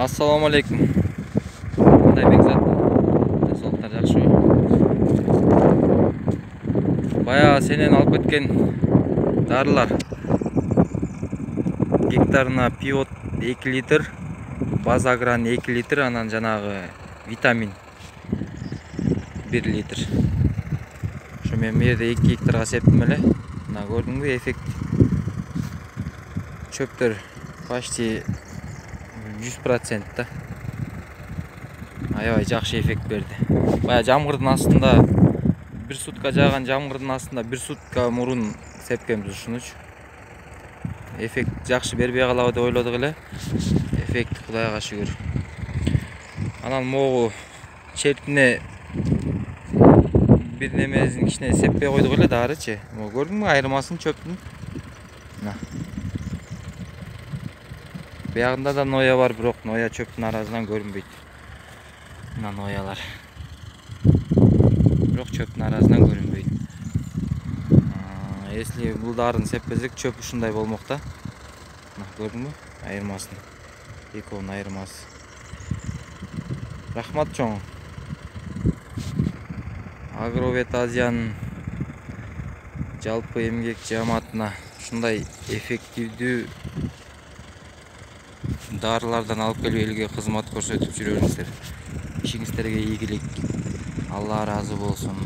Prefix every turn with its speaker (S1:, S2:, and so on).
S1: Assalamu alaikum. Qanday bekzat? Tasavvurlar yaxshimi? Baya senen alып ketкен darılar. Гектарына пивот 2 литр, базагран 2 литр, анан жанагы витамин 1 литр. Ошо мен бу жерде 2 гектарга септим эле. Мына көрдүңбү эффект? Чөптөр почти 100% да. Аябай жакшы эффект берди. Бая жамгырдын астында bir сутка жааган жамгырдын астында 1 сутка мурун сепкенбиз ушунучу. Эффект жакшы бербей калабы деп ойлодук эле. Эффект Кудайга шүгүр. Анан могу чертине бир немесин кичине сеппей койдук эле дарычы. Могу көрдүңбү айырмасын чөптүн? Мына. Биягында да ноя бар, бирок ноя чөптүн арасынан көрүнбөйт. Мына ноялар. Бирок чөптүн арасынан көрүнбөйт. Если бул дарын сеппесек, чөп ушундай болмок да. Мына көрдүңбү? Айырмасын. Экөөнүн айырмасы. Рахмат чоң. Агровет Азиянын жалпы эмгек жамаатына ушундай эффективдүү дарылардан алып келип элге кызмат көрсөтүп жүрөрүңүздөр. Ишиңиздерге ийгилик. Алла разы болсун.